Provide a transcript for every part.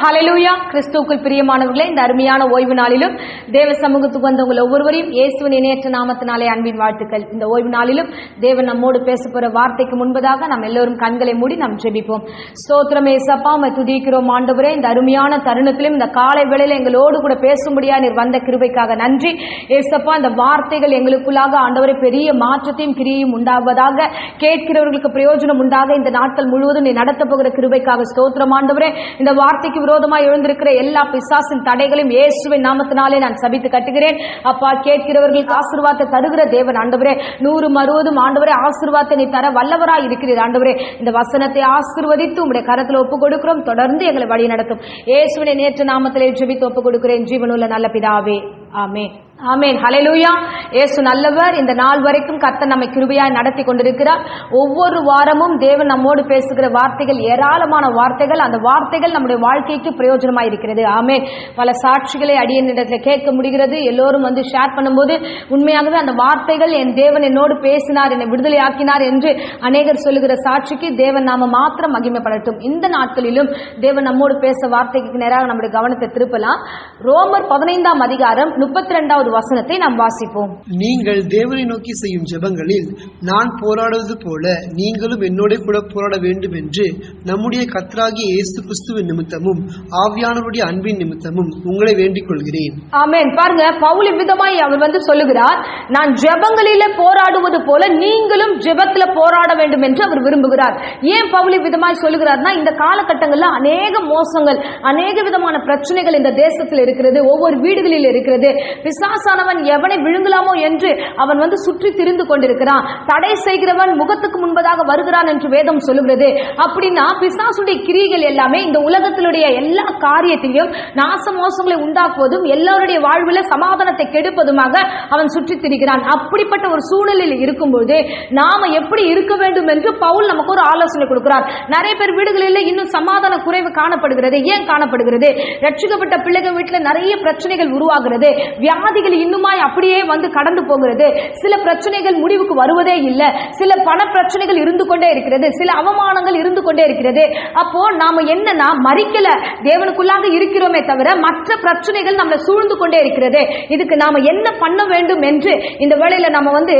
ஹல்லேலூயா. கிறிஸ்துவுக்குள் பிரியமானவர்களே, இந்த அருமையான ஓய்வு நாளிலும் தேவ சமூகத்துக்கு வந்த உங்கள் ஒவ்வொருவரையும் இயேசுவின் இணையற்ற நாமத்தினாலே அன்பின் வாழ்த்துக்கள். இந்த ஓய்வு நாளிலும் தேவன் நம்மோடு பேச போற வார்த்தைக்கு முன்பதாக நாம் எல்லோரும் கண்களை மூடி நாம் ஜெபிப்போம். ஸ்தோத்திரம் ஏசப்பா, உம்மை துதிக்கிறோம் ஆண்டவரே. இந்த அருமையான தருணத்திலும் இந்த காலை வேளையில எங்களோடு கூட பேசும்படியா நீர் வந்த கிருபைக்காக நன்றி ஏசப்பா. இந்த வார்த்தைகள் எங்களுக்குள்ளாக ஆண்டவரே பெரிய மாற்றத்தையும் கிரியையும் உண்டாவதாக, கேட்கிறவர்களுக்கு பிரயோஜனம் உண்டாக இந்த நாட்கள் முழுவதும் நீ நடத்த போகிற கிருபைக்காக ஸ்தோத்திரம் ஆண்டவரே. இந்த வார்த்தைக்கு விரோதமாய் எழுந்திருக்கிற எல்லா பிசாசின் தடைகளையும் இயேசுவின் நாமத்தினாலே நான் சபித்து கட்டுகிறேன். அப்பா, கேட்கிறவர்களுக்கு ஆசீர்வாதத்தை தருகிற தேவன் ஆண்டவரே, 100 மறுவதும் ஆண்டவரே ஆசீர்வாதத்தை நீ தர வல்லவராய் இருக்கிறீர் ஆண்டவரே. இந்த வசனத்தை ஆசீர்வதித்து உம்முடைய கரத்தில் ஒப்புக் கொடுக்கிறோம். தொடர்ந்து எங்களை வழி நடத்தும். இயேசுவின் நேற்று நாமத்திலே ஜெபித்து ஒப்புக் கொடுக்கிறேன் ஜீவனுள்ள நல்ல பிதாவே, ஆமென். ஆமென். ஹல்லேலூயா. இயேசு நல்லவர். இந்த நாள் வரைக்கும் கர்த்தர் நம்மை கிருபையாய் நடத்தி கொண்டிருக்கிறார். ஒவ்வொரு வாரமும் தேவன் நம்மோடு பேசுகிற வார்த்தைகள் ஏராளமான வார்த்தைகள். அந்த வார்த்தைகள் நம்முடைய வாழ்க்கைக்கு பிரயோஜனமாய் இருக்கிறது. ஆமென். பல சாட்சிகளை அடியேனிடத்தில் கேட்க முடிகிறது. எல்லோரும் வந்து ஷேர் பண்ணும்போது உண்மையாகவே அந்த வார்த்தைகள் என் தேவன் என்னோடு பேசினார், என்னை விடுதலை ஆக்கினார் என்று அநேகர் சொல்லுகிற சாட்சிக்கு தேவன் நாம மாத்திரம் மகிமைப்படட்டும். இந்த நாட்களிலும் தேவன் நம்மோடு பேச வார்த்தைக்கு நேராக நம்முடைய கவனத்தை திருப்பலாம். ரோமர் 15ஆம் அதிகாரம் 32வது வசனத்தை நாம் வாசிப்போம். நீங்கள் தேவனை நோக்கி செய்யும் ஜெபங்களில் நான் போராடுவது போல நீங்களும் என்னோட கூட போராட வேண்டும் என்று நம்முடைய கர்த்தராகிய இயேசு கிறிஸ்துவின் நிமித்தமும் ஆவியானவருடைய அன்பின் நிமித்தமும் உங்களை வேண்டிக் கொள்கிறேன். ஆமென். பாருங்க, பவுல் விதமாய் அவர் வந்து சொல்லுகிறார், நான் ஜெபங்களிலே போராடுவது போல நீங்களும் ஜெபத்துல போராட வேண்டும் என்று அவர் விரும்புகிறார். ஏன் பவுல் விதமாய் சொல்லுகிறார்னா, இந்த காலகட்டங்களில் அநேக மோசங்கள், அநேக விதமான பிரச்சனைகள் இந்த தேசத்தில் இருக்கிறது, ஒவ்வொரு வீடுகளில் இருக்கிறது. பிசாசானவன் எவனை விழுங்கலாமோ என்று அவன் வந்து சுற்றி திரிந்து கொண்டிருக்கிறான். தடை செய்கிறவன் முகத்துக்கு முன்பதாக வருகிறான் என்று வேதம் சொல்லுகிறது. அப்படின்னா பிசாசுடைய கிரியைகள் எல்லாமே இந்த உலகத்திலுடைய எல்லா காரியத்தையும் நாச மோசங்களை உண்டாக்குவதும் எல்லாருடைய வாழ்வில் சமாதானத்தை கெடுப்பதுமாக அவன் சுற்றி திரிகிறான். அப்படிப்பட்ட ஒரு சூழ்நிலையில் இருக்கும்போது நாம எப்படி இருக்க வேண்டும் என்று பவுல் நமக்கு ஒரு ஆலோசனை கொடுக்கிறார். நிறைய பேர் வீடுகளில் இன்னும் சமாதான குறைவு காணப்படுகிறது. ஏன் காணப்படுகிறது? ரட்சிக்கப்பட்ட பிள்ளைகள் வீட்டில் நிறைய பிரச்சனைகள் உருவாகிறது. வியாதிகள் இன்னுமாய் அப்படியே வந்து கடந்து போகிறது. சில பிரச்சனைகள் முடிவுக்கு வருவதே இல்லை. சில பண பிரச்சனைகள் இருந்து கொண்டே இருக்கிறது. சில அவமானங்கள் இருந்து கொண்டே இருக்கிறது. அப்போ நாம என்னன்னா, மரிக்கல, தேவனுக்குள்ளாக இருக்கிறோமே தவிர மற்ற பிரச்சனைகள் நம்மளை சூழ்ந்து கொண்டே இருக்கிறது. இதுக்கு நாம என்ன பண்ண வேண்டும் என்று இந்த வேளையில நம்ம வந்து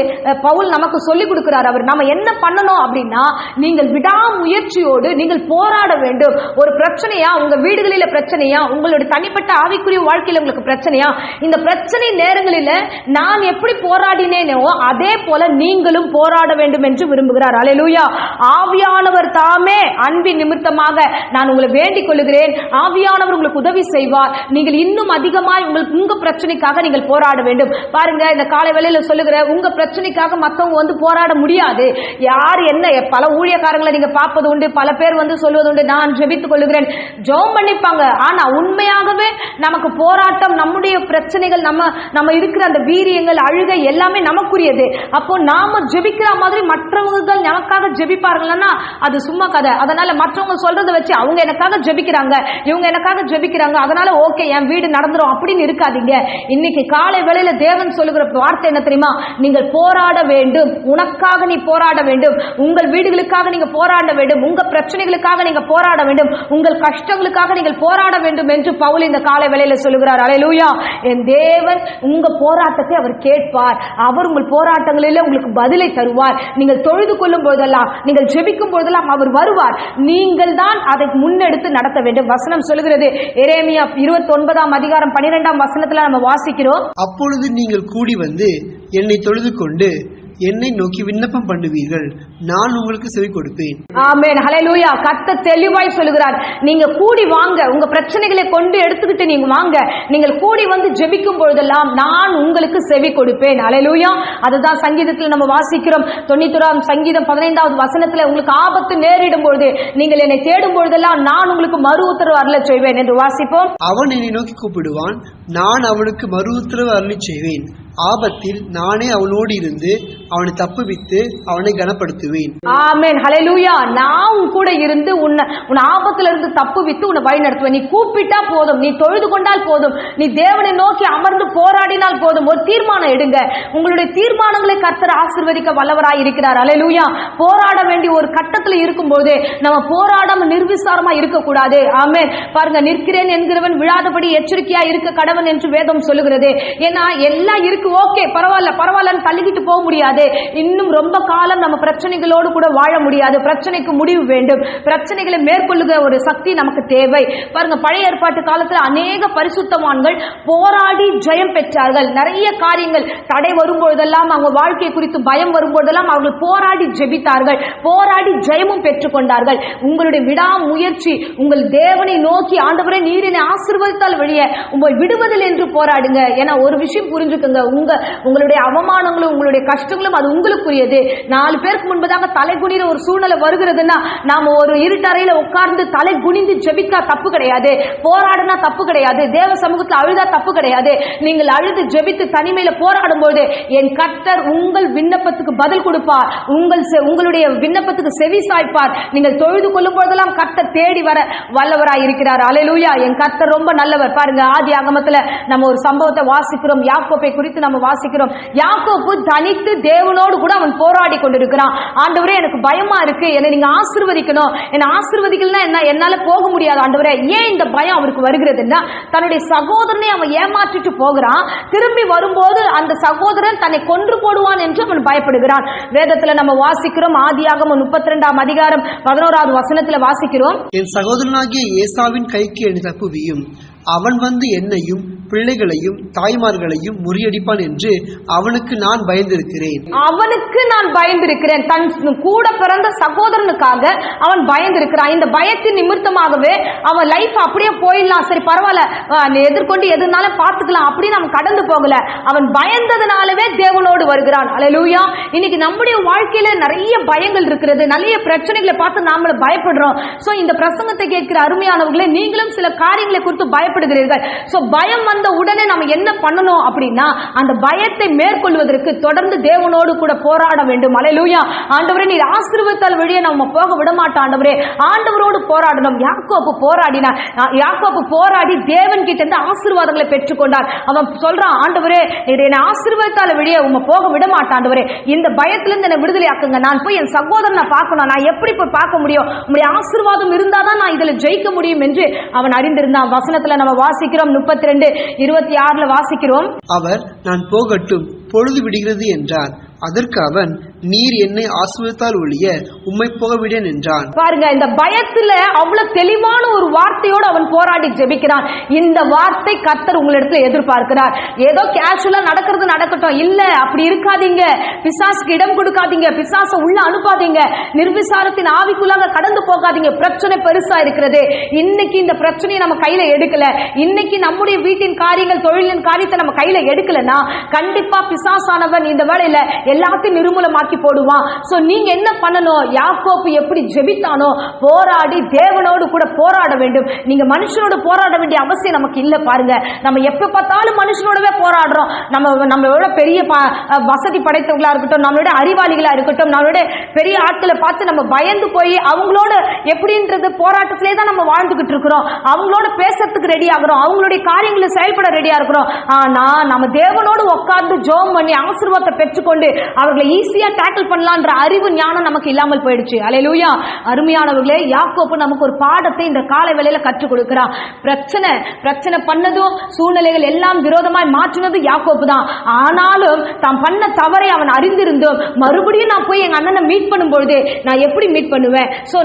பவுல் நமக்கு சொல்லிக் கொடுக்கிறார். அவர் நாம என்ன பண்ணணும் அப்படின்னா, நீங்கள் விடாமுயற்சியோடு நீங்கள் போராட வேண்டும். ஒரு பிரச்சனையா, உங்க வீடுகளில பிரச்சனையா, உங்களுடைய தனிப்பட்ட ஆவிக்குரிய வாழ்க்கையில் உங்களுக்கு பிரச்சனையா, இந்த பிரச்சனை நேரங்களில் நான் எப்படி போராடினேனோ அதே போல நீங்களும் போராட வேண்டும் என்று விரும்புகிறார். அல்லேலூயா. ஆவியானவர் தாமே அன்பின் நிமித்தமாக நான் உங்களை வேண்டிக் கொள்கிறேன். ஆவியானவர் உங்களுக்கு உதவி செய்வார். நீங்கள் இன்னும் அதிகமாய் உங்க பிரச்சனைக்காக நீங்கள் போராட வேண்டும். பாருங்க, இந்த காலை வேளையில சொல்லுகிற உங்க பிரச்சனைக்காக மற்றவங்க வந்து போராட முடியாது. யார் என்ன, பல ஊழியக்காரங்களை நீங்க பார்ப்பது உண்டு. பல பேர் வந்து சொல்வது உண்டு, நான் ஜெபித்துக் கொள்கிறேன், ஜெபம் பண்ணிப்பாங்க. ஆனா உண்மையாகவே நமக்கு போராட்டம், நம்முடைய பிரச்சனைகள், நம்ம இருக்கிற அந்த வீரியங்கள், அழுகை எல்லாமே நமக்குரியது. அப்போ நாம ஜெபிக்கிற மாதிரி மற்றவர்கள் நமக்காக ஜெபிப்பார்கள்னா அது சும்மா கதை. அதனால மற்றவங்க சொல்றதை வச்சு அவங்க எனக்காக ஜெபிக்கிறாங்க, இவங்க எனக்காக ஜெபிக்கிறாங்க, அதனால ஓகே என் வீடு நடந்துரும் அப்படின்னு இருக்காதீங்க. இன்னைக்கு காலை வேளையில தேவன் சொல்லுகிற வார்த்தை என்ன தெரியுமா? நீங்கள் போராட வேண்டும். உனக்காக நீ போராட வேண்டும். உங்கள் வீடுகளுக்காக நீங்க போராட வேண்டும். உங்க பிரச்சனைகளுக்காக நீங்க போராட வேண்டும். உங்கள் கஷ்டங்களுக்காக நீங்கள் போராட வேண்டும் என்று பவுல் இந்த காலை வேளையில சொல்லுகிறார். அல்லேலூயா. என் தேவன் உங்க போராட்டத்தை அவர் கேட்பார். அவர் உங்கள் போராட்டங்களில் உங்களுக்கு பதிலை தருவார். நீங்கள் தொழுது கொள்ளும் போதெல்லாம், நீங்கள் ஜெபிக்கும் போதெல்லாம் அவர் வருவார். நீங்கள் தான் அதை முன்னெடுத்து நடத்த வேண்டும். வசனம் சொல்லுகிறது, எரேமியா 29ஆம் அதிகாரம் 12ஆம் வசனத்துல நம்ம வாசிக்கிறோம். அப்பொழுது நீங்கள் கூடி வந்து என்னை தொழுது கொண்டு என்னை நோக்கி விண்ணப்பம் பண்ணுவீர்கள், நான் உங்களுக்கு செவி கொடுப்பேன். ஆமென். ஹல்லேலூயா. கர்த்தர் தெளிவாய் சொல்லுகிறார், நீங்க கூடி வாங்க, உங்க பிரச்சனைகளை கொண்டு எடுத்துக்கிட்டு நீங்க வாங்க. நீங்கள் கூடி வந்து ஜெபிக்கும் பொழுதெல்லாம் நான் உங்களுக்கு செவி கொடுப்பேன். ஹல்லேலூயா. அதுதான் சங்கீதத்தில் நம்ம வாசிக்கிறோம். 91ஆம் சங்கீதம் 15வது வசனத்துல, உங்களுக்கு ஆபத்து நேரிடும் பொழுது நீங்கள் என்னை தேடும் பொழுதெல்லாம் நான் உங்களுக்கு மறு உத்தரவு அருளச் செய்வேன் என்று வாசிப்போம். அவன் என்னை நோக்கி கூப்பிடுவான், நான் அவனுக்கு மறு உத்தரவு அருளச் செய்வேன். ஆபத்தில் நானே அவனோடு இருந்து அவனை தப்புவித்து அவனை கனப்படுத்துவேன். ஆமென், ஹல்லேலூயா. நான் உன் கூட இருந்து உன் ஆபத்துல இருந்து தப்புவித்து உன்னை வழி நடத்துவேன். நீ கூப்பிட்டா போதும், நீ தொழுது கொண்டால் போதும், நீ தேவனை நோக்கி அமர்ந்து போராடினால் போதும். ஒரு தீர்மானம் எடுங்க. உங்களுடைய தீர்மானங்களை கர்த்தர் ஆசீர்வதிக்க வல்லவராய் இருக்கிறார். ஹல்லேலூயா. போராட வேண்டிய ஒரு கட்டத்துல இருக்கும்போது நம்ம போராடாம நிர்விசாரமா இருக்கக்கூடாது. ஆமென். பாருங்க, நிற்கிறேன் என்கிறவன் விழாதபடி எச்சரிக்கையா இருக்க கடவன் என்று வேதம் சொல்லுகிறது. ஏன்னா எல்லாம் இருக்கு, ஓகே பரவாயில்லன்னு தள்ளிக்கிட்டு போக முடியாது. இன்னும் ரொம்ப காலம் நம்ம பிரச்சனைகளோடு கூட வாழ முடியாது. பிரச்சனைக்கு முடிவு வேண்டும். பிரச்சனைகளை மேற்கொள்ளுகிற ஒரு சக்தி நமக்கு தேவை. பாருங்க, பழைய ஏற்பாட்டு காலத்துல அநேக பரிசுத்தவான்கள் போராடி ஜெயம் பெற்றார்கள். நிறைய காரியங்கள் தடை வரும்பொழுதெல்லாம், அவங்க வாழ்க்கை குறித்து பயம் வரும்போதெல்லாம் அவர்கள் போராடி ஜெபித்தார்கள், போராடி ஜெயமும் பெற்றுக் கொண்டார்கள். உங்களுடைய விடாமுயற்சி, உங்கள் தேவனை நோக்கி ஆண்டவரே நீர் என்னை ஆசீர்வதித்தால் வழிய உங்களை விடுவதில் என்று போராடுங்க. ஏன்னா ஒரு விஷயம் புரிஞ்சுக்கங்க, உங்களுடைய அவமானங்களும் உங்களுடைய கஷ்டங்களும் அது உங்களுக்குரியது. 4 பேருக்கு முன்பதாக தலை குனிற ஒரு சூழ்நிலை வருகிறதுன்னா நாம ஒரு இருட்டறையில உட்கார்ந்து தலை குனிந்து ஜெபித்தா தப்பு கிடையாது, போராடினா தப்பு கிடையாது, தேவ சமூகத்தில் அழுதா தப்பு கிடையாது. நீங்கள் அழுது ஜெபித்து தனிமையில போராடும் போது என் கர்த்தர் உங்கள் விண்ணப்பத்துக்கு பதில் கொடுப்பார், உங்களுடைய விண்ணப்பத்துக்கு செவி சாய்ப்பார். நீங்கள் தொழுது கொள்ளும் போதெல்லாம் கர்த்தர் தேடி வர வல்லவராய் இருக்கிறார். அல்லேலூயா. என் கர்த்தர் ரொம்ப நல்லவர். பாருங்க, ஆதி ஆகமத்துல நம்ம ஒரு சம்பவத்தை வாசிக்கிறோம். யாக்கோபை குறித்து நம்ம வாசிக்கிறோம். யாக்கோபு தனித்து தேவனோடு கூட அவன் போராடி கொண்டிருக்கிறான். ஆண்டவரே எனக்கு பயமா இருக்கு, என்னை நீங்க ஆசீர்வதிக்கணும், என்னை ஆசீர்வதிக்கலன்னா என்ன, என்னால போக முடியாது ஆண்டவரே. ஏன் இந்த பயம் அவருக்கு வருகிறதுன்னா, தன்னுடைய சகோதரனை அவன் ஏமாற்றிட்டு போகிறான். திரும்பி வரும்போது அந்த சகோதரன் தன்னை கொன்று போடுவான் என்று அவன் பயப்படுகிறான். வேதத்துல நம்ம வாசிக்கிறோம், ஆதியாகமம் 32ஆம் அதிகாரம் 11வது வசனத்துல வாசிக்கிறோம், என் சகோதரனாகிய ஏசாவின் கைக்கு என்னை தப்புவியும், அவன் வந்து என்னையும் பிள்ளைகளையும் தாய்மார்களையும் முறியடிப்பான் என்று அவனுக்கு நான் பயந்திருக்கிறேன். தன் கூட பிறந்த சகோதரனுக்காக அவன் பயந்திருக்கிறான். இந்த பயத்தின் நிமித்தமாகவே அவன் லைஃப் அப்படியே போயிடலாம், சரி பரவாயில்ல எதிர்கொண்டு எதுனாலும் பார்த்துக்கலாம் அப்படின்னு அவன் கடந்து போகல. அவன் பயந்ததுனாலவே தேவனோடு வருகிறான். அல்லேலூயா. இன்னைக்கு நம்முடைய வாழ்க்கையில நிறைய பயங்கள் இருக்கிறது, நிறைய பிரச்சனைகளை பார்த்து நாம பயப்படுறோம். சோ இந்த பிரசங்கத்தை கேட்கிற அருமையானவர்களே, நீங்களும் சில காரியங்களை குறித்து பயப்படுகிறீர்கள். சோ பயம் வந்த உடனே நம்ம என்ன பண்ணணும் அப்படின்னா, அந்த பயத்தை மேற்கொள்வதற்கு தொடர்ந்து தேவனோடு கூட போராட வேண்டும். அல்லேலூயா. ஆண்டவரே நீர் ஆசீர்வதித்தால் வழியே நம்ம போக விட மாட்டோம் ஆண்டவரே, ஆண்டவரோடு போராடணும். யாக்கோபு போராடினார். யாக்கோபு போராடி தேவன் கிட்ட இருந்து ஆசீர்வாதங்களை பெற்றுக்கொண்டார். அவன் சொல்றான், ஆண்டவரே நீர் என்னை ஆசீர்வதித்தால் வழியே உங்க போக விட மாட்டோம் ஆண்டவரே, இந்த பயத்திலிருந்து என்னை விடுதலை ஆக்குங்க, நான் போய் என் சகோதரனை பார்க்கணும், நான் எப்படி போய் பார்க்க முடியும், உங்களுடைய ஆசீர்வாதம் இருந்தாதான் நான் இதுல ஜெயிக்க முடியும் என்று அவன் அறிந்திருந்தான். வசனத்துல நம்ம வாசிக்கிறோம், 32:26 வாசிக்கிறோம், அவர் நான் போகட்டும் பொழுது விடுகிறது என்றார். அதற்கு அவன், நீர் என்னை ஆசீர்வதித்தால் ஒழிய உம்மை போக விடேன் என்றான். பாருங்க, இந்த பயத்துல அவ்வளவு தெளிவான ஒரு வார்த்தையோடு அவன் போராடி ஜெபிக்கிறான். இந்த வார்த்தை கர்த்தர் உங்களிடத்துல எதிர்பார்க்கிறார். ஏதோ கேஷுவலா நடக்கிறது நடக்கட்டும், இல்ல அப்படி இருக்காதீங்க. பிசாசுக்கு இடம் கொடுக்காதீங்க, பிசாச உள்ள அனுப்பாதீங்க, நிர்விசாரத்தின் ஆவிக்குள்ளாக கடந்து போகாதீங்க. பிரச்சனை பெருசா இருக்கிறது. இன்னைக்கு இந்த பிரச்சனையை நம்ம கையில எடுக்கல, இன்னைக்கு நம்முடைய வீட்டின் காரியங்கள் தொழிலின் காரியத்தை நம்ம கையில எடுக்கலன்னா கண்டிப்பா பிசாசானவன் இந்த வேளையில எல்லாத்தையும் நிர்மூலமாக்கி போடுவான். சோ நீங்க என்ன பண்ணணும், யாக்கோபு எப்படி ஜெபித்தானோ போராடி தேவனோடு கூட போராட வேண்டும். நீங்க மனுஷனோடு போராட வேண்டிய அவசியம் நமக்கு இல்ல. பாருங்க, நம்ம எப்ப பார்த்தாலும் மனுஷனோடவே போராடுறோம். நம்மளோட பெரிய வசதி படைத்தவங்களா இருக்கட்டும், நம்மளோட அறிவாளிகளா இருக்கட்டும், நம்மளோட பெரிய ஆட்களை பார்த்து நம்ம பயந்து போய் அவங்களோட எப்படின்றது போராட்டத்திலே தான் நம்ம வாழ்ந்துகிட்டு இருக்கிறோம். அவங்களோட பேசுறதுக்கு ரெடி ஆகிறோம், அவங்களுடைய காரியங்களை செயல்பட ரெடியா இருக்கிறோம். ஆனா நம்ம தேவனோடு உட்கார்ந்து ஜெபம் பண்ணி ஆசீர்வாதத்தை பெற்றுக்கொண்டு அவர்களை ஈஸியா டேக்கிள் பண்ணலாம்ன்ற அறிவு ஞானம் நமக்கு இல்லாமல் போயிடுச்சு. அல்லேலூயா. அருமையானவர்களே, யாக்கோபு நமக்கு ஒரு பாடத்தை இந்த காலை வேளையில கற்றுக் கொடுக்கிறான். பிரச்சனை பண்ணதும் சூழ்நிலைகள் எல்லாம் விரோதமாய் மாற்றினது யாக்கோபு தான். ஆனாலும் தான் பண்ண தவறை அவன் அறிந்திருந்தோம். மறுபடியும் நான் போய் எங்க அண்ணனை மீட் பண்ணும் பொழுது நான் எப்படி மீட் பண்ணுவேன்? சோ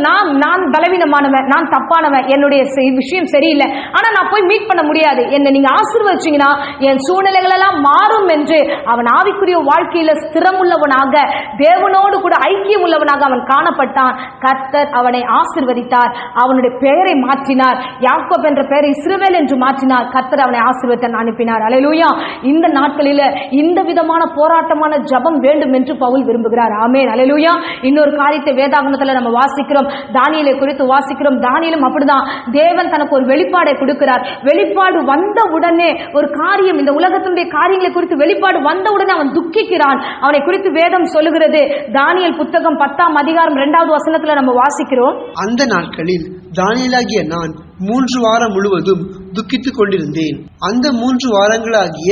நான் பலவீனமானவன், நான் தப்பானவன், என்னுடைய விஷயம் சரியில்லை, ஆனா நான் போய் மீட் பண்ண முடியாது. என்னை நீங்க ஆசீர்வதிச்சீங்கன்னா என் சூழ்நிலைகள் எல்லாம் மாறும் என்று அவன் ஆவிக்குரிய வாழ்க்கையில ஸ்திரமுள்ளவனாக தேவனோடு கூட ஐக்கியம் உள்ளவனாக அவன் காணப்பட்டான். கர்த்தர் அவனை ஆசீர்வதித்தார், அவனுடைய பெயரை மாற்றினார், யாக்கோப் என்ற பெயரை இஸ்ரவேல் என்று மாற்றினார். கர்த்தர் அவனை ஆசீர்வதித்து அனுப்பினார். அல்லேலூயா. இந்த நாட்களில இந்த விதமான போராட்டமான ஜெபம் வேண்டும் என்று பவுல் விரும்புகிறார். ஆமென். அல்லேலூயா. இன்னொரு காரியத்தை வேதாகமத்தில் நம்ம வாசிக்கிறோம், தானியேலை குறித்து வாசிக்கிறோம். தானியேலும் அப்படிதான், தேவன் தனக்கு ஒரு வெளிப்பாடை கொடுக்கிறார். வெளிப்பாடு வந்த உடனே ஒரு காரியம், இந்த உலகத்தினுடைய காரியங்களை குறித்து வெளிப்பாடு வந்த உடனே அவன் துக்கிக்கிறான். அவனை குறித்து வேதம் சொல்லுகிறது. தானியேல் புத்தகம் 10ஆம் அதிகாரம் 2வது வசனத்துல நம்ம வாசிக்கிறோம். அந்த நாட்களில் தானியேலாகிய நான் 3 வாரம் முழுவதும் துக்கித்துக் கொண்டிருந்தேன். அந்த 3 வாரங்களாகிய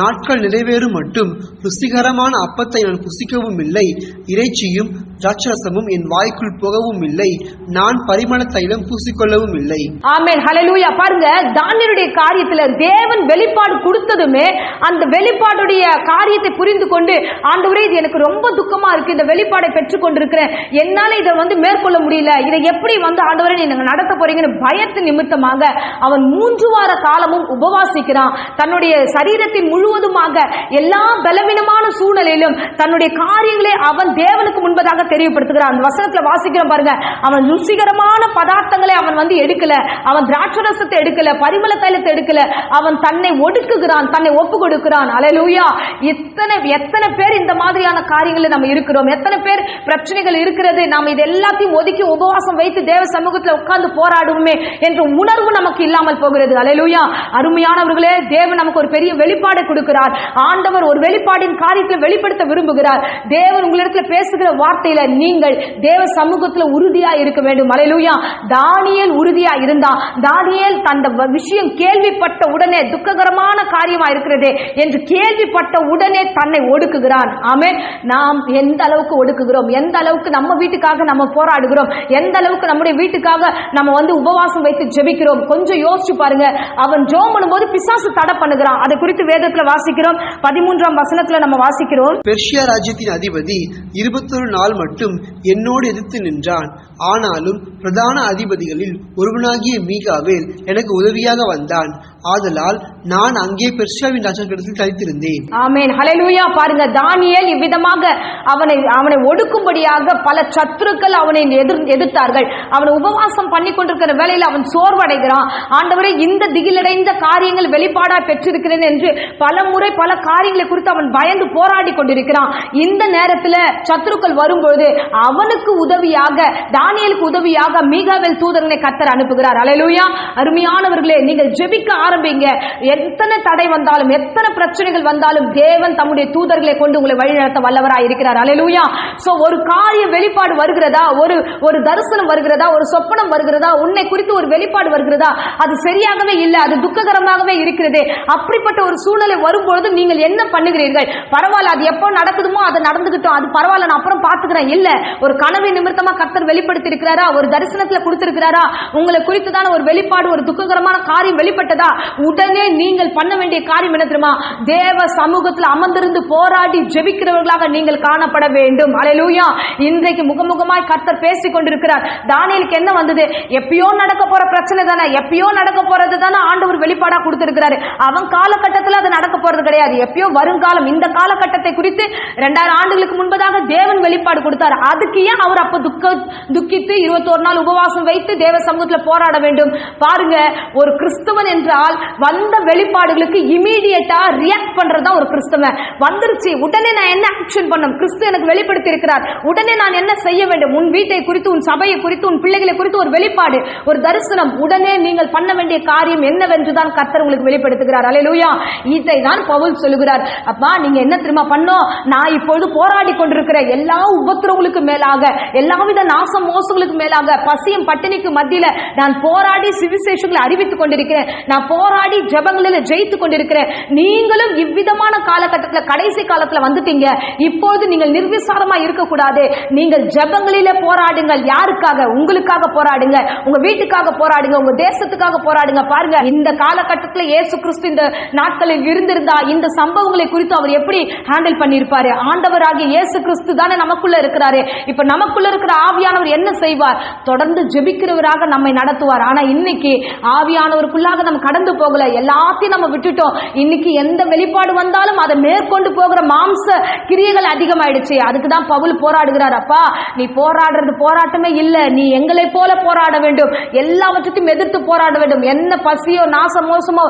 நாட்கள் நிறைவேறும் மட்டும் ருசிகரமான அப்பத்தை நான் புசிக்கவும் இல்லை, இறைச்சியும் திராட்சரசமும் என் வாய்க்குள் போகவும் இல்லை, நான் பரிமள தைலம் பூசிக்கொள்ளவும் இல்லை. ஆமென். ஹல்லேலூயா. பாருங்க, தானியேலுடைய காரியத்துல தேவன் வெளிப்பாடு கொடுத்ததுமே அந்த வெளிப்பாடுடைய காரியத்தை புரிந்து கொண்டு, ஆண்டவரே இது எனக்கு ரொம்ப துக்கமா இருக்கு, இந்த வெளிப்பாடை பெற்றுக் கொண்டிருக்கிறேன், என்னால இதை மேற்கொள்ள முடியல, இதை எப்படி ஆண்டவரே நீங்க நடத்த போறீங்கன்னு பயத்து நிமித்தமாக அவன் 3 வார காலமும் உபவாசிக்கிறான். தன்னுடைய சரீரத்தின் முழுவதுமாக எல்லா பலவீனமான சூழ்நிலையிலும் தன்னுடைய காரியங்களை அவன் தேவனுக்கு முன்பதாக தெரியப்படுத்துகிறான். அந்த வசனத்துல வாசிக்கிறோம் பாருங்க, அவன் ருசிகரமான பதார்த்தங்களை அவன் எடுக்கல, அவன் திராட்சரசத்தை எடுக்கல, பரிமள தைலத்தை எடுக்கல, அவன் தன்னை ஒடுக்குகிறான், தன்னை ஒப்பு கொடுக்கிறான். அல்லேலூயா. எத்தனை பேர் இந்த மாதிரியான காரியங்களை நம்ம இருக்கிறோம், எத்தனை பேர் பிரச்சனைகள் இருக்கிறது, நாம் இது எல்லாத்தையும் ஒதுக்கி உபவாசம் வைத்து தேவ சமூகத்தில் உட்கார்ந்து போராடுவோமே என்ற உணர்வு நமக்கு இல்லாமல் போகிறது. அல்லேலூயா. அருமையானவர்களே, தேவன் நமக்கு ஒரு பெரிய வெளிப்பாடை கொடுக்கிறார். ஆண்டவர் ஒரு வெளிப்பாடின் காரியத்தை வெளிப்படுத்த விரும்புகிறார். தேவன் உங்களிடத்தில் பேசுகிற வார்த்தையில நீங்கள் தேவ சமூகத்தில் உறுதியா இருக்க வேண்டும். அல்லேலூயா. தானியேல் உறுதியா இருந்தான். தானியேல் அந்த விஷயம் கேள்விப்பட்ட உடனே, துக்ககரமான காரியமா இருக்கிறது என்று கேள்விப்பட்ட உடனே தன்னை ஒடுக்குகிறான். ஆமென். நாம் எந்த அளவுக்கு ஒடுக்குகிறோம், எந்த அளவுக்கு நம்ம வீட்டுக்காக நம்ம போராடுகிறோம், எந்த அளவுக்கு நம்முடைய வீட்டுக்காக நம்ம உபவாசம் வைத்து ஜெபிக்கிறோம். கொஞ்சம் யோசிச்சு பாருங்க. அவன் ஜெபம் பண்ணும்போது பிசாசு தடை பண்ணுகிறான். அதை குறித்து வேதத்துல வாசிக்கிறோம். 13ஆம் வசனத்துல நம்ம வாசிக்கிறோம். பெர்ஷியா ராஜ்யத்தின் அதிபதி 21 நாள் மட்டும் என்னோடு எதிர்த்து நின்றான். ஆனாலும் பிரதான அதிபதிகளில் ஒருவனாகிய மீகாவேல் எனக்கு உதவியாக வந்தான். ஆதலால் நான் அங்கே பெர்ஷியாவின் ராஜாவிடத்தில் தரித்திருந்தேன். ஆமென். ஹல்லேலூயா. பாருங்க, தானியேல் இவ்விதமாக அவனை ஒடுக்கும்படியாக பல சத்துருக்கள் அவனை எதிர்த்தார்கள். அவன் உபவாசம் பண்ணி கொண்டிருக்கிற வேளையில் அவன் சோர்வடைகிறான். ஆண்டவரே, இந்த திகிலடைந்த காரியங்கள் வெளிப்பாடா பெற்றிருக்கிறேன் என்று பல முறை பல காரியங்களை குறித்து அவன் பயந்து போராடி கொண்டிருக்கிறான். இந்த நேரத்தில் சத்துருக்கள் வரும்பொழுது அவனுக்கு உதவியாக, தானியேலுக்கு உதவியாக மீகாவேல் தூதரனை கர்த்தர் அனுப்புகிறார். அல்லேலூயா. அருமையானவர்களே, நீங்கள் ஜெபிக்க ஆரம்பிங்க. எத்தனை தடை வந்தாலும், எத்தனை பிரச்சனைகள் வந்தாலும் தேவன் தம்முடைய தூதர்களை கொண்டு உங்களை வழிநடத்த வல்லவராய் இருக்கிறார். அல்லேலூயா. சோ ஒரு காரிய வெளிப்பாடு வருகிறதா, ஒரு தரிசனம் வருகிறதா, ஒரு சொப்பனம் வருகிறதா, உன்னை குறித்து ஒரு வெளிப்பாடு வருகிறதா, அது சரியாகவே இல்லை, அது துக்ககரமாகவே இருக்கிறது. அப்படிப்பட்ட ஒரு சூழ்நிலை வரும்பொழுது நீங்கள் என்ன பண்ணுகிறீர்கள்? பரவாயில்ல, அது எப்போ நடக்குதுமோ அது நடந்துகிட்டோம், அது பரவாயில்ல, நான் அப்புறம் பார்த்துக்கிறேன். இல்ல, ஒரு கனவு நிமித்தமா கர்த்தர் வெளிப்படுத்தி இருக்கிறாரா, ஒரு தரிசனத்துல கொடுத்திருக்கிறாரா, உங்களை குறித்து தான ஒரு வெளிப்பாடு, ஒரு துக்ககரமான காரியம் வெளிப்பட்டதா, உடனே நீங்கள் பண்ண வேண்டிய காரியம் என்ன தெரியுமா? தேவ சமூகத்தில் அமர்ந்திருந்து போராடி ஜெபிக்கிறவர்களாக நீங்கள் காணப்பட வேண்டும். அல்லேலூயா. இன்றைக்கு முகமுகமாய் கர்த்தர் பேசிக் கொண்டிருக்கிறார். தானியேலுக்கு என்ன வந்தது? எப்பயோ நடக்க போற பிரச்சனை தானே, எப்பயோ நடக்க போறது தானே ஆண்டவர் வெளிப்பாடா கொடுத்திருக்கிறாரு. அவன் காலகட்டத்தில் அது நடக்க போறது கிடையாது, எப்பயோ வருங்காலம். இந்த காலகட்டத்தை குறித்து 2000 ஆண்டுகளுக்கு முன்பதாக தேவன் வெளிப்பாடு கொடுத்தார். அதுக்கு ஏன் அவர் அப்ப துக்கித்து 21 நாள் உபவாசம் வைத்து தேவ சமூகத்தில் போராட வேண்டும்? பாருங்க, ஒரு கிறிஸ்தவன் என்றால் வந்த வெளிப்பாடுகளுக்கு இமீடியட்டா ரியாக்ட் பண்றதா ஒரு கிறிஸ்தவன். வந்துருச்சு, உடனே நான் என்ன ஆக்ஷன் பண்ணணும்? கிறிஸ்து எனக்கு வெளிப்படுத்தி இருக்கிறார், உடனே நான் என்ன செய்ய வேண்டும்? உன் வீட்டை குறித்து, உன் சபையை குறித்து, உன் பிள்ளைகளை குறித்து ஒரு வெளிப்பாடு, ஒரு தரிசனம். உடனே நீங்கள் பண்ண வேண்டிய காரியம் என்னவென்றுதான் கர்த்தர் உங்களுக்கு வெளிப்படுத்துகிறார். அல்லேலூயா. இதை தான் பவுல் சொல்லுகிறார். அப்பா, நீங்க என்ன தெரியுமா பண்ணோம்? நான் இப்பொழுது போராடி கொண்டிருக்கிற எல்லா உபத்திரவங்களுக்கு மேலாக, எல்லாவித நாச மோசங்களுக்கு மேலாக, பசியும் பட்டினிக்கு மத்தியில நான் போராடி சுவிசேஷங்களை அறிவித்துக் கொண்டிருக்கிறேன். நான் போராடி ஜெபங்களில் ஜெயித்துக் கொண்டிருக்கிறேன். நீங்களும் இவ்விதமான காலகட்டத்தில், கடைசி காலத்தில் வந்துட்டீங்க. இப்போது நீங்கள் நிர்விசாரமா இருக்கக்கூடாது. நீங்கள் ஜெபங்களிலே போராடுங்கள். யாருக்காக? உங்களுக்காக போராடுங்க, உங்க வீட்டுக்காக போராடுங்க, உங்க தேசத்துக்காக போராடுங்க. பாருங்க, இந்த காலகட்டத்தில் இயேசு கிறிஸ்து இந்த நாட்களில் இருந்திருந்தா இந்த சம்பவங்களை குறித்து அவர் எப்படி ஹேண்டில் பண்ணியிருப்பாரு? ஆண்டவராகிய இயேசு கிறிஸ்து தானே நமக்குள்ள இருக்கிறாரு. இப்ப நமக்குள்ள இருக்கிற ஆவியானவர் என்ன செய்வார்? தொடர்ந்து ஜெபிக்கிறவராக நம்மை நடத்துவார். ஆனா இன்னைக்கு ஆவியானவருக்குள்ளாக நம்ம கடந்து கடந்து போகல, எல்லாத்தையும் நம்ம விட்டுட்டோம். இன்னைக்கு எந்த வெளிப்பாடு வந்தாலும் அதை மேற்கொண்டு போகிற மாம்ச கிரியைகள் அதிகமாயிடுச்சு. அதுக்கு தான் பவுல் போராடுகிறார். அப்பா, நீ போராடுறது போராட்டமே இல்ல, நீ எங்களை போல போராட வேண்டும், எல்லாவற்றையும் எதிர்த்து போராட வேண்டும். என்ன பசியோ நாச மோசமோ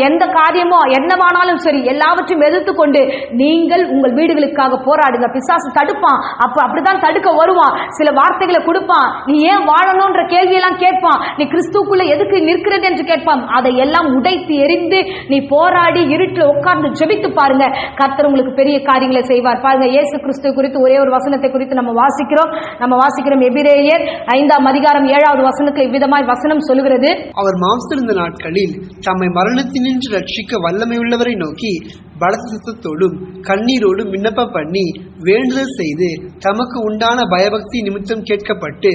எந்த காரியமோ என்னவானாலும் சரி, எல்லாவற்றையும் எதிர்த்து கொண்டு நீங்கள் உங்கள் வீடுகளுக்காக போராடுங்க. பிசாசு தடுப்பான், அப்படிதான் தடுக்க வருவான். சில வார்த்தைகளை கொடுப்பான், நீ ஏன் வாழணும்ன்ற கேள்வியெல்லாம் கேட்பான், நீ கிறிஸ்துக்குள்ள எதுக்கு நிற்கிறது என்று கேட்பான். அதை எல்லாம் உடைத்து எரிந்து நீ போராடி இருட்டில் உட்கார்ந்து ஜெபித்து பாருங்க, கர்த்தர் உங்களுக்கு பெரிய காரியங்களை செய்வார். பாருங்க, இயேசு கிறிஸ்து குறித்து ஒரே ஒரு வசனத்தை குறித்து நம்ம வாசிக்கிறோம். எபிரேயர் 5ஆம் அதிகாரம் 7வது வசனத்தில் இவ்விதமாய் வசனம் சொல்லுகிறது, அவர் மாம்சத்திருந்த நாட்களில் தம்மை மரணத்தினின்று ரட்சிக்க வல்லமை உள்ளவரை நோக்கி பலத்த சத்தத்தோடும் கண்ணீரோடும் விண்ணப்பம் பண்ணி வேண்டுதல் செய்து தமக்கு உண்டான பயபக்தி நிமித்தம் கேட்கப்பட்டு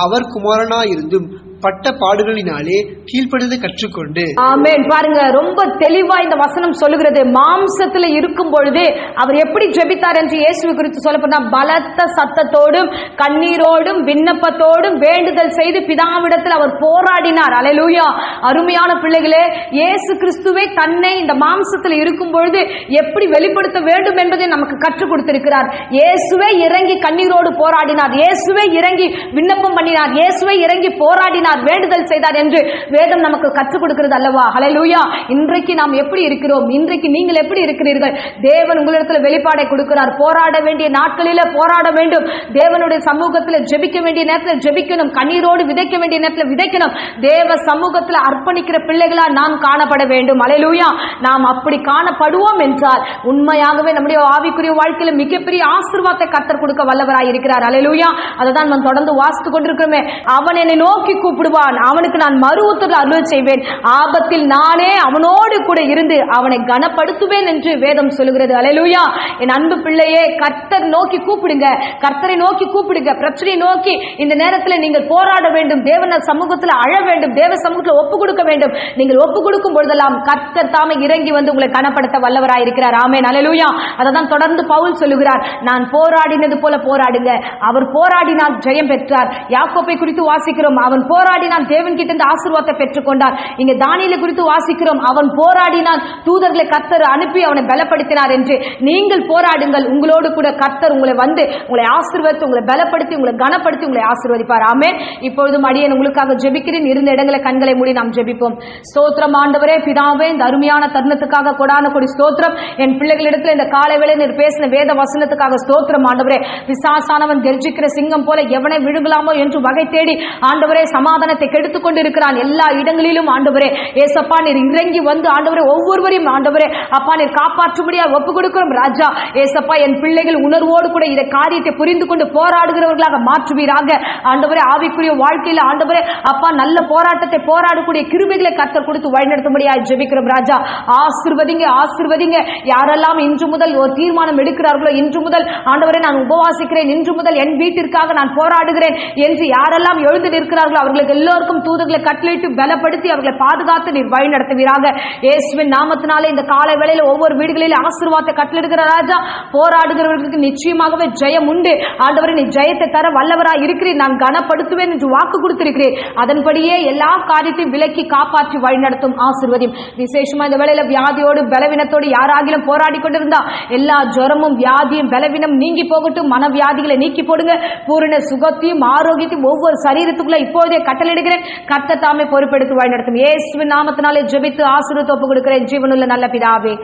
அவர் குமாரனாயிருந்தும் பட்ட பாடுகளினாலே கீழ்ப்படிந்து கற்றுக்கொண்டு. ஆமென். பாருங்க, ரொம்ப தெளிவா இந்த வசனம் சொல்லுகிறது. மாம்சத்துல இருக்கும் பொழுது அவர் எப்படி ஜெபித்தார் என்று இயேசுவை குறித்து சொல்லப்பட்ட பலத்த சத்தத்தோடும் கண்ணீரோடும் விண்ணப்பத்தோடும் வேண்டுதல் செய்து பிதாவிடத்தில் அவர் போராடினார். அல்லேலூயா. அருமையான பிள்ளைகளே, இயேசு கிறிஸ்துவை தன்னை இந்த மாம்சத்தில் இருக்கும் பொழுது எப்படி வெளிப்படுத்த வேண்டும் என்பதை நமக்கு கற்றுக் கொடுத்திருக்கிறார். இயேசுவே இறங்கி கண்ணீரோடு போராடினார், இயேசுவே இறங்கி விண்ணப்பம் பண்ணினார், இயேசுவே இறங்கி போராடினார், வேண்டுதல் செய்தார் என்று வேதம் நமக்கு கற்றுக் கொடுக்கிறது அல்லவா? ஹல்லேலூயா. இன்றைக்கு நாம் எப்படி இருக்கிறோம்? இன்றைக்கு நீங்கள் எப்படி இருக்கிறீர்கள்? தேவன் உங்களிடத்தில் வெளிப்பாடை கொடுக்கிறார். போராட வேண்டிய நாட்களில போராட வேண்டும், தேவனுடைய சமூகத்தில் ஜெபிக்க வேண்டிய நேரத்தில் ஜெபிக்கணும், கண்ணீரோடு விதைக்க வேண்டிய நேரத்தில் விதைக்கணும். தேவ சமூகத்தில் அர்ப்பணிக்கிற பிள்ளைகளா நாம் காணப்பட வேண்டும். ஹல்லேலூயா. நாம் அப்படி காணப்படுவோம் என்றால் உண்மையாகவே நம்முடைய ஆவிக்குரிய வாழ்க்கையில மிகப்பெரிய ஆசீர்வாதத்தை கர்த்தர் கொடுக்க வல்லவராய் இருக்கிறார். ஹல்லேலூயா. அததான் நாம் தொடர்ந்து வாசித்துக் கொண்டிருக்கிறோமே, அவன் என்னை நோக்கி கூப்பிடுவான், அவனுக்கு நான் மறு உத்தரவு அருள் செய்வேன், ஆபத்தில் நானே அவனோடு கூட இருந்து அவனை கனப்படுத்துவேன் என்று வேதம் சொல்லுகிறது. அல்லேலூயா. என் அன்பு பிள்ளையே, கர்த்தர் நோக்கி கூப்பிடுங்க, கர்த்தரை நோக்கி கூப்பிடுங்க. பிரச்சனை நோக்கி இந்த நேரத்தில் நீங்கள் போராட வேண்டும், தேவன சமூகத்தில் அழ வேண்டும், தேவ சமூகத்தில் ஒப்பு கொடுக்க வேண்டும். நீங்கள் ஒப்பு கொடுக்கும் பொழுதெல்லாம் கர்த்தர் தாமே இறங்கி வந்து உங்களை கனப்படுத்த வல்லவராய் இருக்கிறார். ஆமென். அல்லேலூயா. அததான் தொடர்ந்து பவுல் சொல்லுகிறார், நான் போராடினது போல போராடுங்க. அவர் போராடினால் ஜெயம் பெற்றார். யாக்கோபை குறித்து வாசிக்கிறோம், அவன் போராடினான், தேவன் கிட்ட இருந்து ஆசீர்வாதத்தை பெற்றுக்கொண்டார். இங்க தானியேலை குறித்து வாசிக்கிறோம், அவன் போராடினான், தூதர்களை கர்த்தர் அனுப்பி அவனை பலப்படுத்தினார் என்று. நீங்கள் போராடுங்கள், உங்களோடு கூட கர்த்தர் உங்களை வந்து உங்களை ஆசீர்வதித்து உங்களை பலப்படுத்தி உங்களை கனப்படுத்தி உங்களை ஆசீர்வதிப்பார். ஆமென். இப்பொழுதும் அடியேன் உங்களுக்காக ஜெபிக்கிறேன். இருந்த இடங்களை கண்களை மூடி நாம் ஜெபிப்போம். ஸ்தோத்திரம் ஆண்டவரே, பிதாவே, இந்த அருமையான தருணத்துக்காக கொடான கொடி ஸ்தோத்திரம். என் பிள்ளைகளிடத்தில் இந்த காலை வேளை நீர் பேசின வேத வசனத்துக்காக ஸ்தோத்திரம் ஆண்டவரே. பிசாசானவன் கெர்ச்சிக்கிற சிங்கம் போல எவனை விழுங்கலாமோ என்று வகை தேடி ஆண்டவரே சமாதானத்தை கெடுத்துக் கொண்டிருக்கிறான். எல்லா இடங்களிலும் ஆண்டவரே ஏசப்பா நீர் இறங்கி வந்து ஆண்டவரே ஒவ்வொருவரையும் ஆண்டவரே அப்பா நீர் காப்பாற்றும்படியா ஒப்பு கொடுக்கிறோம் ராஜா. ஏசப்பா, என் பிள்ளைகள் உணர்வோடு கூட இந்த காரியத்தை புரிந்து கொண்டு போராடுகிறவர்களாக மாற்றுவீராக. ஆண்டவரே, ஆவிக்குரிய வாழ்க்கையில் ஆண்டவரே அப்பா நல்ல போராட்டத்தை போராடக்கூடிய கிருபைகளை கர்த்தர் கொடுத்து வழிநடத்தும்படியா ஜெபிக்கிறோம் ராஜா. ஆசீர்வதிங்க, ஆசீர்வதிங்க. யாரெல்லாம் இன்று முதல் ஒரு தீர்மானம் எடுக்கிறார்களோ, இன்று முதல் ஆண்டவரே நான் உபவாசிக்கிறேன், இன்று முதல் என் வீட்டிற்காக நான் போராடுகிறேன் என்று யாரெல்லாம் எழுந்து நிற்கிறார்களோ அவர்களுக்கு எல்லோருக்கும் தூதர்களை கட்டளையிட்டு பலப்படுத்தி அவர்களை பாதுகாத்து நீர் வழி நடத்துவீராக. இயேசுவின் நாமத்தினாலே இந்த காலை வேளையில ஒவ்வொரு வீடுகளில் ஆசீர்வாதத்தை கட்டளையிடுகிற ராஜா. போராடுகிறவர்களுக்கு நிச்சயமாகவே ஜெயம் உண்டு. ஆண்டவரே, நீ ஜெயத்தை தர வல்லவராய் இருக்கிறீர், நான் கனப்படுத்துவேன் என்று வாக்கு கொடுத்திருக்கிறேன். அதன்படியே எல்லா காரியத்தையும் விலக்கி காப்பாற்றி வழி நடத்தும் ஆசீர்வதியும். விசேஷமா இந்த வேளையில வியாதியோடு பலவீனத்தோடு யாராகிலும் போராடி கொண்டிருந்தா எல்லா ஜுரமும் வியாதியும் பலவீனம் நீங்கி போகட்டும். மனவியாதிகளை நீக்கி போடுங்க. பூரண சுகத்தையும் ஆரோக்கியத்தையும் ஒவ்வொரு சரீரத்துக்குள்ள இப்போதே கட்டளையிடுகிறேன். கர்த்தர் தாமே பொறுப்பெடுத்து வழி நடத்தும். இயேசுவின் நாமத்தினாலே ஜெபித்து ஆசீர்வாதத்தை ஒப்பு கொடுக்கிறேன் ஜீவனுள்ள நல்ல பிதாவே.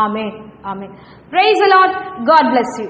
ஆமென். ஆமென். Praise the Lord. God bless you.